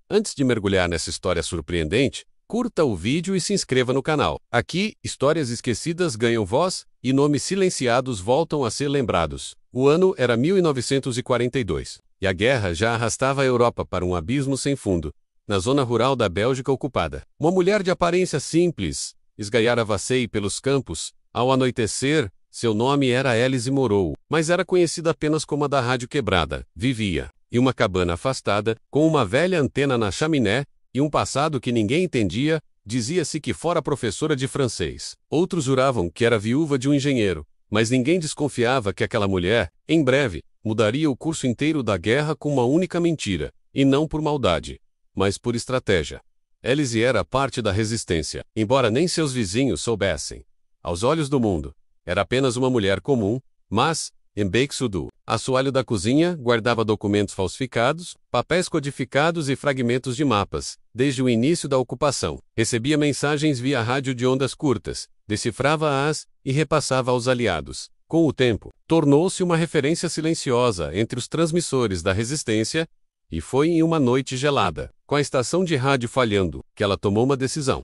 Antes de mergulhar nessa história surpreendente, curta o vídeo e se inscreva no canal. Aqui, histórias esquecidas ganham voz e nomes silenciados voltam a ser lembrados. O ano era 1942, e a guerra já arrastava a Europa para um abismo sem fundo. Na zona rural da Bélgica ocupada, uma mulher de aparência simples esgaiava-se pelos campos. Ao anoitecer, seu nome era Elise Moreau, mas era conhecida apenas como a da Rádio Quebrada. Vivia em uma cabana afastada, com uma velha antena na chaminé e um passado que ninguém entendia. Dizia-se que fora professora de francês. Outros juravam que era viúva de um engenheiro, mas ninguém desconfiava que aquela mulher, em breve, mudaria o curso inteiro da guerra com uma única mentira, e não por maldade, mas por estratégia. Elise era parte da resistência, embora nem seus vizinhos soubessem. Aos olhos do mundo, era apenas uma mulher comum, mas, em Bec-sur-Dou, assoalho da cozinha, guardava documentos falsificados, papéis codificados e fragmentos de mapas. Desde o início da ocupação, recebia mensagens via rádio de ondas curtas, decifrava-as e repassava aos aliados. Com o tempo, tornou-se uma referência silenciosa entre os transmissores da resistência, e foi em uma noite gelada, com a estação de rádio falhando, que ela tomou uma decisão.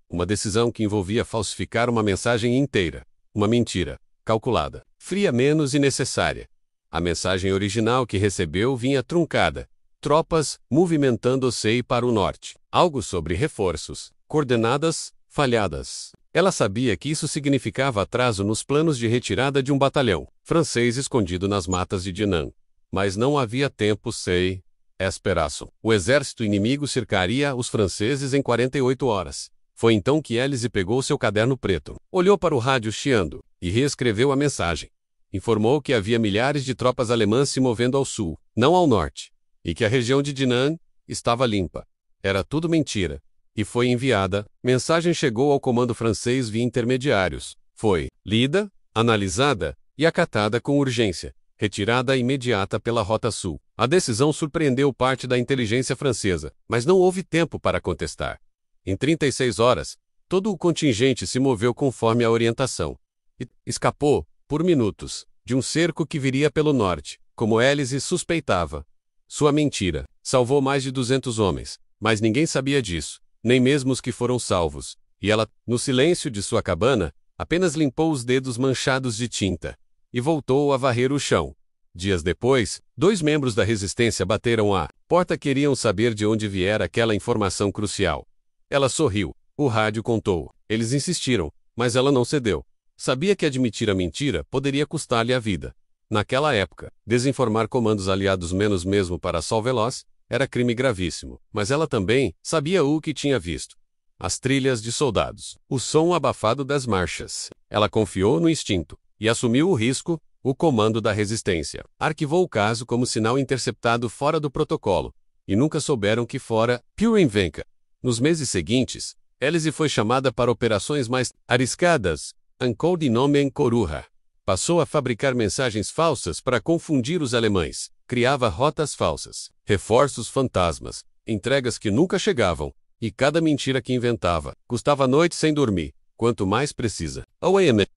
Uma decisão que envolvia falsificar uma mensagem inteira. Uma mentira, calculada, fria menos e necessária. A mensagem original que recebeu vinha truncada. Tropas movimentando-se para o norte. Algo sobre reforços. Coordenadas falhadas. Ela sabia que isso significava atraso nos planos de retirada de um batalhão francês escondido nas matas de Dinant. Mas não havia tempo, esperaço. O exército inimigo cercaria os franceses em 48 horas. Foi então que Elise pegou seu caderno preto, olhou para o rádio chiando, e reescreveu a mensagem. Informou que havia milhares de tropas alemãs se movendo ao sul, não ao norte, e que a região de Dinant estava limpa. Era tudo mentira. E foi enviada. Mensagem chegou ao comando francês via intermediários. Foi lida, analisada e acatada com urgência. Retirada imediata pela Rota Sul. A decisão surpreendeu parte da inteligência francesa, mas não houve tempo para contestar. Em 36 horas, todo o contingente se moveu conforme a orientação. E escapou, por minutos, de um cerco que viria pelo norte, como Elise suspeitava. Sua mentira salvou mais de 200 homens, mas ninguém sabia disso, nem mesmo os que foram salvos. E ela, no silêncio de sua cabana, apenas limpou os dedos manchados de tinta e voltou a varrer o chão. Dias depois, 2 membros da resistência bateram à porta. Queriam saber de onde viera aquela informação crucial. Ela sorriu. O rádio contou. Eles insistiram, mas ela não cedeu. Sabia que admitir a mentira poderia custar-lhe a vida. Naquela época, desinformar comandos aliados menos mesmo para Sol-Veloz era crime gravíssimo. Mas ela também sabia o que tinha visto. As trilhas de soldados. O som abafado das marchas. Ela confiou no instinto e assumiu o risco. O comando da resistência arquivou o caso como sinal interceptado fora do protocolo, e nunca souberam que fora Purenvenka. Nos meses seguintes, Elise foi chamada para operações mais arriscadas. Un codinome Coruja. Passou a fabricar mensagens falsas para confundir os alemães. Criava rotas falsas, reforços fantasmas, entregas que nunca chegavam, e cada mentira que inventava custava noite sem dormir. Quanto mais precisa,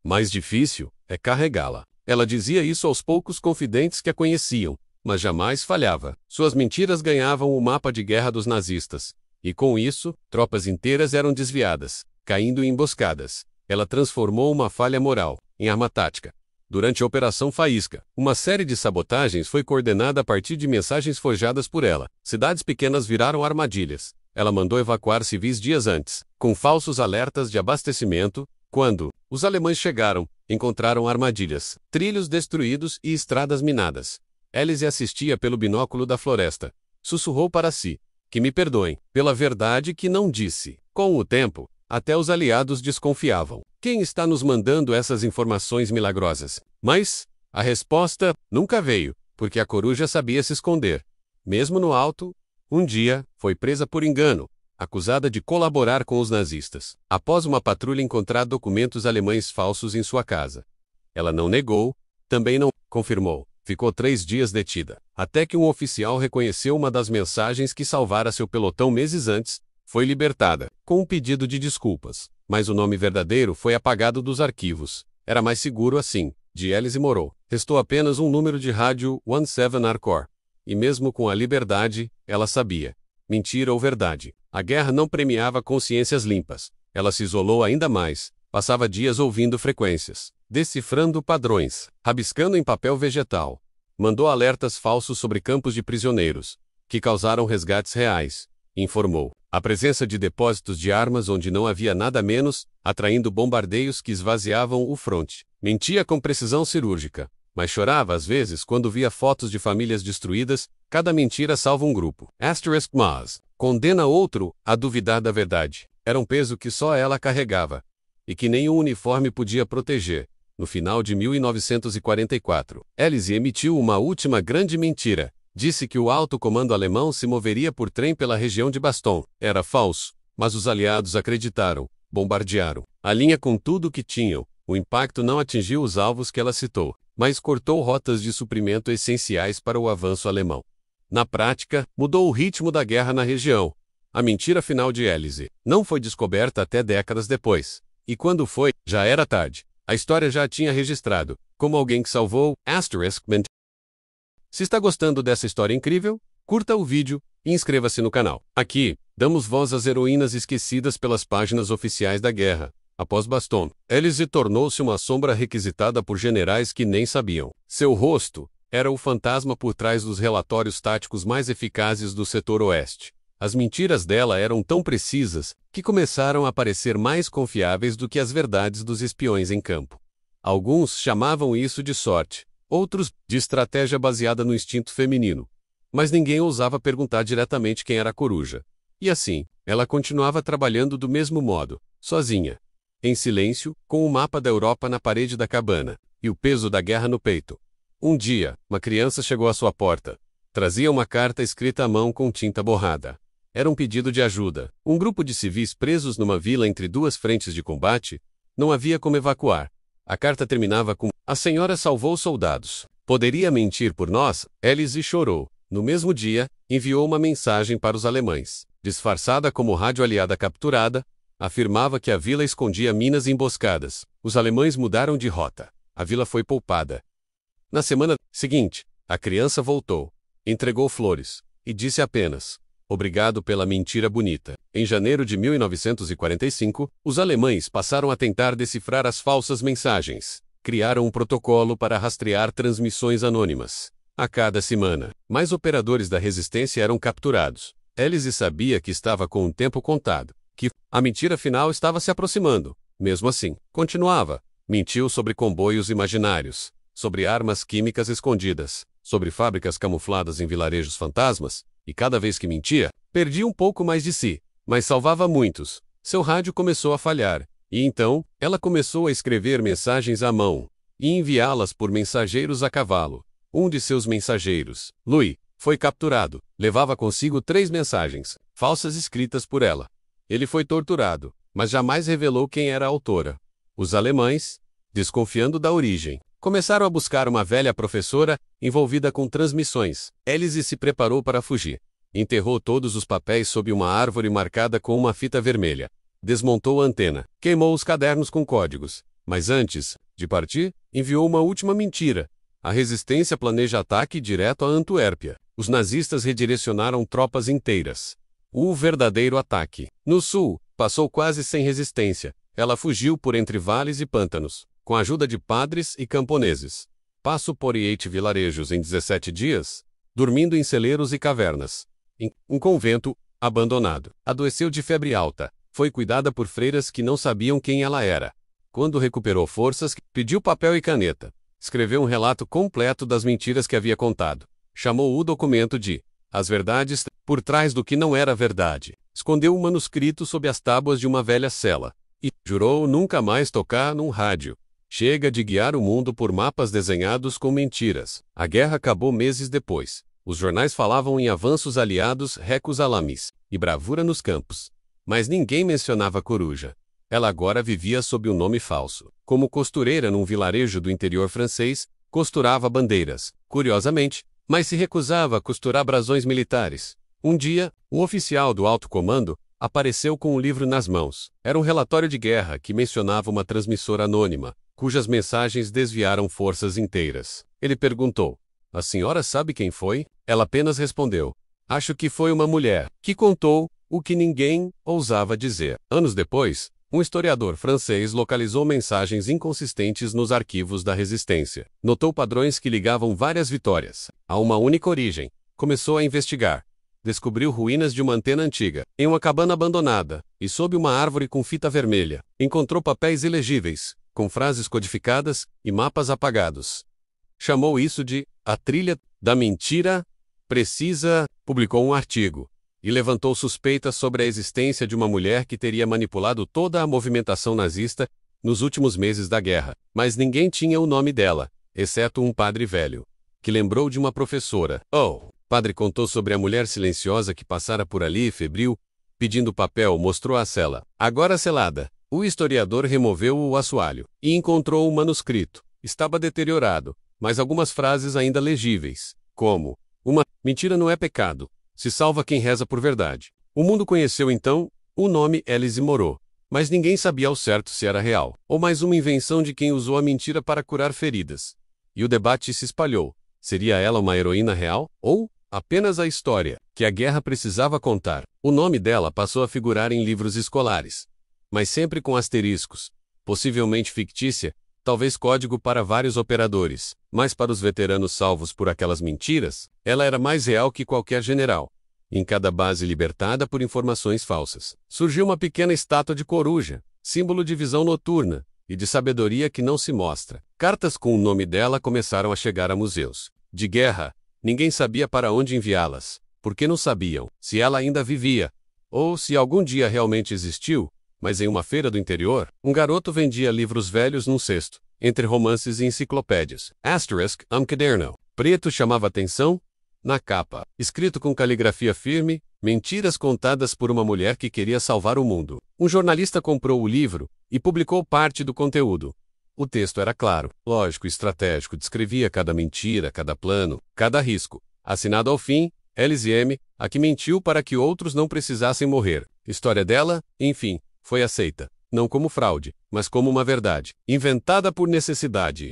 mais difícil é carregá-la. Ela dizia isso aos poucos confidentes que a conheciam, mas jamais falhava. Suas mentiras ganhavam o mapa de guerra dos nazistas. E com isso, tropas inteiras eram desviadas, caindo em emboscadas. Ela transformou uma falha moral em arma tática. Durante a Operação Faísca, uma série de sabotagens foi coordenada a partir de mensagens forjadas por ela. Cidades pequenas viraram armadilhas. Ela mandou evacuar civis dias antes, com falsos alertas de abastecimento. Quando os alemães chegaram, encontraram armadilhas, trilhos destruídos e estradas minadas. Elise assistia pelo binóculo da floresta. Sussurrou para si: que me perdoem pela verdade que não disse. Com o tempo, até os aliados desconfiavam. Quem está nos mandando essas informações milagrosas? Mas a resposta nunca veio, porque a coruja sabia se esconder. Mesmo no alto, um dia, foi presa por engano, acusada de colaborar com os nazistas, após uma patrulha encontrar documentos alemães falsos em sua casa. Ela não negou, também não confirmou. Ficou 3 dias detida, até que um oficial reconheceu uma das mensagens que salvara seu pelotão meses antes. Foi libertada, com um pedido de desculpas, mas o nome verdadeiro foi apagado dos arquivos. Era mais seguro assim. De Elise Moreau, restou apenas um número de rádio 17 Arcor. E mesmo com a liberdade, ela sabia mentira ou verdade. A guerra não premiava consciências limpas. Ela se isolou ainda mais. Passava dias ouvindo frequências, decifrando padrões, rabiscando em papel vegetal. Mandou alertas falsos sobre campos de prisioneiros, que causaram resgates reais. Informou a presença de depósitos de armas onde não havia nada menos, atraindo bombardeios que esvaziavam o fronte. Mentia com precisão cirúrgica, mas chorava às vezes quando via fotos de famílias destruídas. Cada mentira salva um grupo. Mas condena outro a duvidar da verdade. Era um peso que só ela carregava, e que nenhum uniforme podia proteger. No final de 1944, Elise emitiu uma última grande mentira. Disse que o alto comando alemão se moveria por trem pela região de Baston. Era falso, mas os aliados acreditaram, bombardearam a linha com tudo o que tinham. O impacto não atingiu os alvos que ela citou, mas cortou rotas de suprimento essenciais para o avanço alemão. Na prática, mudou o ritmo da guerra na região. A mentira final de Elise não foi descoberta até décadas depois. E quando foi, já era tarde. A história já a tinha registrado, como alguém que salvou, mentira. Se está gostando dessa história incrível, curta o vídeo e inscreva-se no canal. Aqui, damos voz às heroínas esquecidas pelas páginas oficiais da guerra. Após Baston, Elise tornou-se uma sombra requisitada por generais que nem sabiam. Seu rosto era o fantasma por trás dos relatórios táticos mais eficazes do setor oeste. As mentiras dela eram tão precisas que começaram a parecer mais confiáveis do que as verdades dos espiões em campo. Alguns chamavam isso de sorte, outros de estratégia baseada no instinto feminino. Mas ninguém ousava perguntar diretamente quem era a coruja. E assim, ela continuava trabalhando do mesmo modo, sozinha, em silêncio, com o mapa da Europa na parede da cabana, e o peso da guerra no peito. Um dia, uma criança chegou à sua porta. Trazia uma carta escrita à mão com tinta borrada. Era um pedido de ajuda. Um grupo de civis presos numa vila entre duas frentes de combate. Não havia como evacuar. A carta terminava com: "A senhora salvou soldados. Poderia mentir por nós?" Elise chorou. No mesmo dia, enviou uma mensagem para os alemães. Disfarçada como rádio aliada capturada, afirmava que a vila escondia minas emboscadas. Os alemães mudaram de rota. A vila foi poupada. Na semana seguinte, a criança voltou, entregou flores e disse apenas: "Obrigado pela mentira bonita." Em janeiro de 1945, os alemães passaram a tentar decifrar as falsas mensagens. Criaram um protocolo para rastrear transmissões anônimas. A cada semana, mais operadores da resistência eram capturados. Elise sabia que estava com o tempo contado, que a mentira final estava se aproximando. Mesmo assim, continuava. Mentiu sobre comboios imaginários, sobre armas químicas escondidas, sobre fábricas camufladas em vilarejos fantasmas. E cada vez que mentia, perdia um pouco mais de si, mas salvava muitos. Seu rádio começou a falhar, e então, ela começou a escrever mensagens à mão e enviá-las por mensageiros a cavalo. Um de seus mensageiros, Louis, foi capturado. Levava consigo 3 mensagens, falsas escritas por ela. Ele foi torturado, mas jamais revelou quem era a autora. Os alemães, desconfiando da origem, começaram a buscar uma velha professora envolvida com transmissões. Elise se preparou para fugir. Enterrou todos os papéis sob uma árvore marcada com uma fita vermelha. Desmontou a antena. Queimou os cadernos com códigos. Mas antes de partir, enviou uma última mentira. A resistência planeja ataque direto a Antuérpia. Os nazistas redirecionaram tropas inteiras. O verdadeiro ataque. No sul, passou quase sem resistência. Ela fugiu por entre vales e pântanos, com a ajuda de padres e camponeses. Passou por 8 vilarejos em 17 dias, dormindo em celeiros e cavernas. Em um convento, abandonado. Adoeceu de febre alta. Foi cuidada por freiras que não sabiam quem ela era. Quando recuperou forças, pediu papel e caneta. Escreveu um relato completo das mentiras que havia contado. Chamou o documento de As Verdades por trás do que não era verdade. Escondeu o manuscrito sob as tábuas de uma velha cela. E jurou nunca mais tocar num rádio. Chega de guiar o mundo por mapas desenhados com mentiras. A guerra acabou meses depois. Os jornais falavam em avanços aliados recus alamis e bravura nos campos. Mas ninguém mencionava a coruja. Ela agora vivia sob um nome falso. Como costureira num vilarejo do interior francês, costurava bandeiras, curiosamente, mas se recusava a costurar brasões militares. Um dia, um oficial do alto comando apareceu com um livro nas mãos. Era um relatório de guerra que mencionava uma transmissora anônima, cujas mensagens desviaram forças inteiras. Ele perguntou: "A senhora sabe quem foi?" Ela apenas respondeu: Acho que foi uma mulher que contou o que ninguém ousava dizer. Anos depois, um historiador francês localizou mensagens inconsistentes nos arquivos da Resistência. Notou padrões que ligavam várias vitórias a uma única origem. Começou a investigar. Descobriu ruínas de uma antena antiga, em uma cabana abandonada, e sob uma árvore com fita vermelha. Encontrou papéis ilegíveis, com frases codificadas e mapas apagados. Chamou isso de a trilha da mentira precisa. Publicou um artigo e levantou suspeitas sobre a existência de uma mulher que teria manipulado toda a movimentação nazista nos últimos meses da guerra. Mas ninguém tinha o nome dela, exceto um padre velho, que lembrou de uma professora. O padre contou sobre a mulher silenciosa que passara por ali, febril, pedindo papel, mostrou a cela, agora selada. O historiador removeu o assoalho e encontrou um manuscrito. Estava deteriorado, mas algumas frases ainda legíveis, como: uma mentira não é pecado, se salva quem reza por verdade. O mundo conheceu então o nome Elise Moreau, mas ninguém sabia ao certo se era real, ou mais uma invenção de quem usou a mentira para curar feridas. E o debate se espalhou. Seria ela uma heroína real, ou apenas a história que a guerra precisava contar? O nome dela passou a figurar em livros escolares, mas sempre com asteriscos, possivelmente fictícia, talvez código para vários operadores, mas para os veteranos salvos por aquelas mentiras, ela era mais real que qualquer general. Em cada base libertada por informações falsas, surgiu uma pequena estátua de coruja, símbolo de visão noturna e de sabedoria que não se mostra. Cartas com o nome dela começaram a chegar a museus de guerra. Ninguém sabia para onde enviá-las, porque não sabiam se ela ainda vivia, ou se algum dia realmente existiu. Mas em uma feira do interior, um garoto vendia livros velhos num cesto, entre romances e enciclopédias. Caderno preto chamava atenção. Na capa, escrito com caligrafia firme, mentiras contadas por uma mulher que queria salvar o mundo. Um jornalista comprou o livro e publicou parte do conteúdo. O texto era claro, lógico e estratégico, descrevia cada mentira, cada plano, cada risco. Assinado ao fim, Elise M., a que mentiu para que outros não precisassem morrer. História dela, enfim, foi aceita, não como fraude, mas como uma verdade, inventada por necessidade.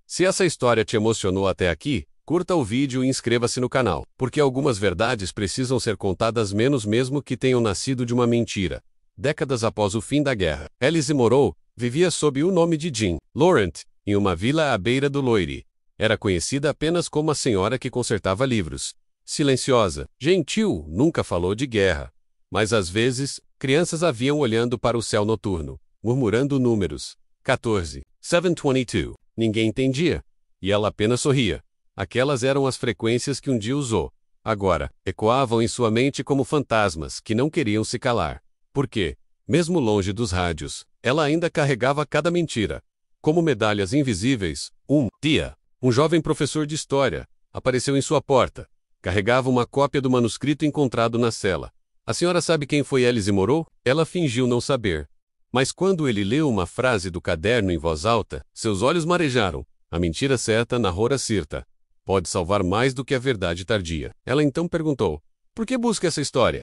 Se essa história te emocionou até aqui, curta o vídeo e inscreva-se no canal, porque algumas verdades precisam ser contadas mesmo que tenham nascido de uma mentira. Décadas após o fim da guerra, Elise Moreau vivia sob o nome de Jean Laurent, em uma vila à beira do Loire. Era conhecida apenas como a senhora que consertava livros. Silenciosa, gentil, nunca falou de guerra. Mas às vezes, crianças a viam olhando para o céu noturno, murmurando números. 14, 722. Ninguém entendia. E ela apenas sorria. Aquelas eram as frequências que um dia usou. Agora, ecoavam em sua mente como fantasmas que não queriam se calar. Porque, mesmo longe dos rádios, ela ainda carregava cada mentira. Como medalhas invisíveis, um dia, um jovem professor de história apareceu em sua porta. Carregava uma cópia do manuscrito encontrado na cela. A senhora sabe quem foi Elise Moreau? Ela fingiu não saber. Mas quando ele leu uma frase do caderno em voz alta, seus olhos marejaram. A mentira certa narrou Cirta. Pode salvar mais do que a verdade tardia. Ela então perguntou: por que busca essa história?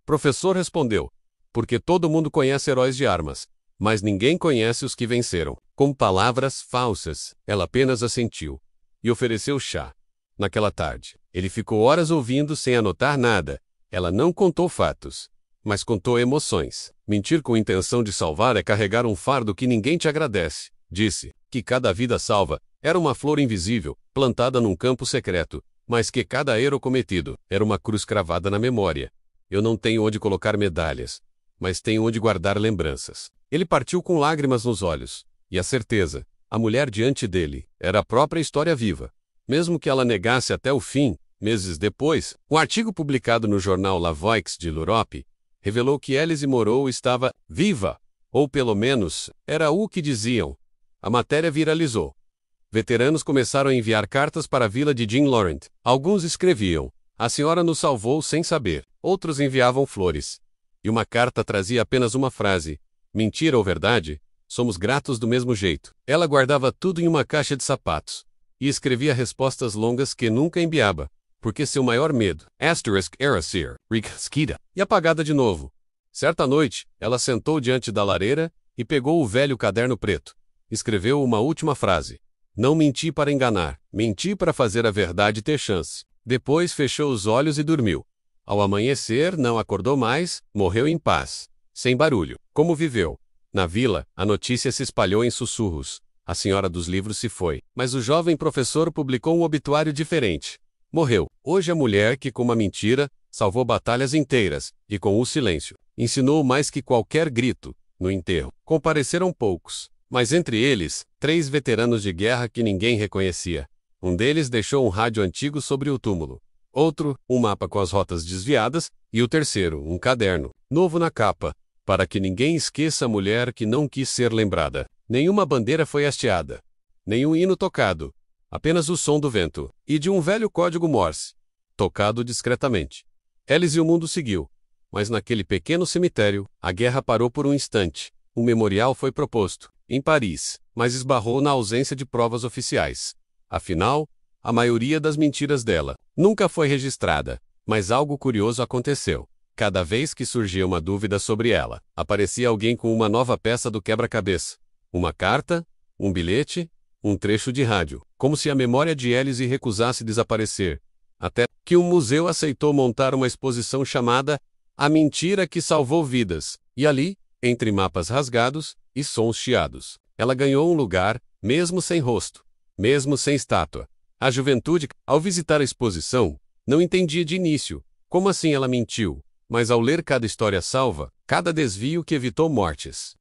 Professor respondeu: porque todo mundo conhece heróis de armas, mas ninguém conhece os que venceram. Com palavras falsas, ela apenas assentiu e ofereceu chá. Naquela tarde, ele ficou horas ouvindo sem anotar nada. Ela não contou fatos, mas contou emoções. Mentir com intenção de salvar é carregar um fardo que ninguém te agradece. Disse que cada vida salva era uma flor invisível, plantada num campo secreto, mas que cada erro cometido era uma cruz cravada na memória. Eu não tenho onde colocar medalhas, mas tenho onde guardar lembranças. Ele partiu com lágrimas nos olhos, e a certeza, a mulher diante dele, era a própria história viva. Mesmo que ela negasse até o fim, meses depois, um artigo publicado no jornal La Voix de l'Europe revelou que Elise Moreau estava viva, ou pelo menos, era o que diziam. A matéria viralizou. Veteranos começaram a enviar cartas para a vila de Jean Laurent. Alguns escreviam: a senhora nos salvou sem saber. Outros enviavam flores. E uma carta trazia apenas uma frase: mentira ou verdade, somos gratos do mesmo jeito. Ela guardava tudo em uma caixa de sapatos e escrevia respostas longas que nunca enviava, porque seu maior medo era ser esquecida e apagada de novo. Certa noite, ela sentou diante da lareira e pegou o velho caderno preto. Escreveu uma última frase: não menti para enganar, menti para fazer a verdade ter chance. Depois fechou os olhos e dormiu. Ao amanhecer, não acordou mais, morreu em paz, sem barulho. Como viveu? Na vila, a notícia se espalhou em sussurros. A senhora dos livros se foi, mas o jovem professor publicou um obituário diferente. Morreu. Hoje a mulher que, com uma mentira, salvou batalhas inteiras, e com o silêncio, ensinou mais que qualquer grito. No enterro, compareceram poucos, mas entre eles, 3 veteranos de guerra que ninguém reconhecia. Um deles deixou um rádio antigo sobre o túmulo. Outro, um mapa com as rotas desviadas, e o terceiro, um caderno, novo na capa, para que ninguém esqueça a mulher que não quis ser lembrada. Nenhuma bandeira foi hasteada, nenhum hino tocado, apenas o som do vento, e de um velho código Morse, tocado discretamente. Eles e o mundo seguiu. Mas naquele pequeno cemitério, a guerra parou por um instante. Um memorial foi proposto, em Paris, mas esbarrou na ausência de provas oficiais. Afinal, a maioria das mentiras dela nunca foi registrada. Mas algo curioso aconteceu. Cada vez que surgia uma dúvida sobre ela, aparecia alguém com uma nova peça do quebra-cabeça. Uma carta, um bilhete, um trecho de rádio, como se a memória de Elise recusasse desaparecer. Até que um museu aceitou montar uma exposição chamada A Mentira que Salvou Vidas, e ali, entre mapas rasgados e sons chiados, ela ganhou um lugar, mesmo sem rosto, mesmo sem estátua. A juventude, ao visitar a exposição, não entendia de início como assim ela mentiu, mas ao ler cada história salva, cada desvio que evitou mortes,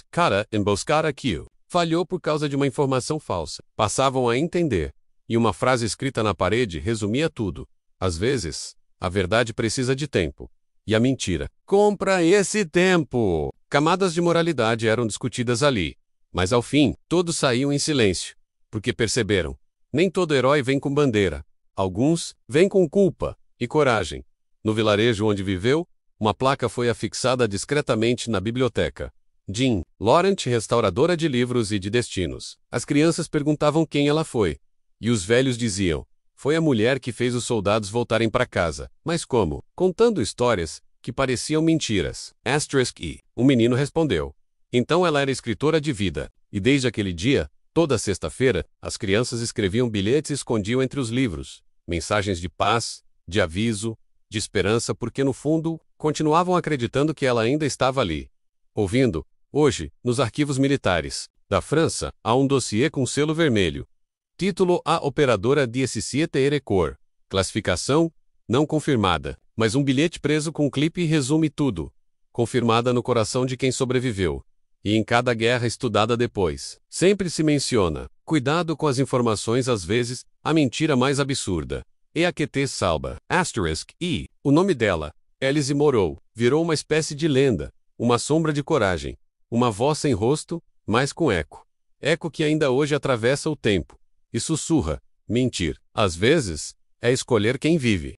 cada emboscada que falhou por causa de uma informação falsa, passavam a entender. E uma frase escrita na parede resumia tudo. Às vezes, a verdade precisa de tempo. E a mentira compra esse tempo. Camadas de moralidade eram discutidas ali. Mas ao fim, todos saíam em silêncio. Porque perceberam. Nem todo herói vem com bandeira. Alguns vêm com culpa e coragem. No vilarejo onde viveu, uma placa foi afixada discretamente na biblioteca. Jean Laurent, restauradora de livros e de destinos. As crianças perguntavam quem ela foi. E os velhos diziam: foi a mulher que fez os soldados voltarem para casa. Mas como? Contando histórias que pareciam mentiras. E o menino respondeu. Então ela era escritora de vida. E desde aquele dia, toda sexta-feira, as crianças escreviam bilhetes e escondiam entre os livros mensagens de paz, de aviso, de esperança, porque no fundo, continuavam acreditando que ela ainda estava ali. Ouvindo, hoje, nos arquivos militares da França, há um dossiê com selo vermelho. Título: A Operadora de Société Erecor. Classificação: não confirmada. Mas um bilhete preso com clipe resume tudo. Confirmada no coração de quem sobreviveu. E em cada guerra estudada depois, sempre se menciona: cuidado com as informações, às vezes, a mentira mais absurda. EAQT Salba. E o nome dela, Elise Moreau, virou uma espécie de lenda, uma sombra de coragem, uma voz sem rosto, mas com eco. Eco que ainda hoje atravessa o tempo. E sussurra: mentir, às vezes, é escolher quem vive.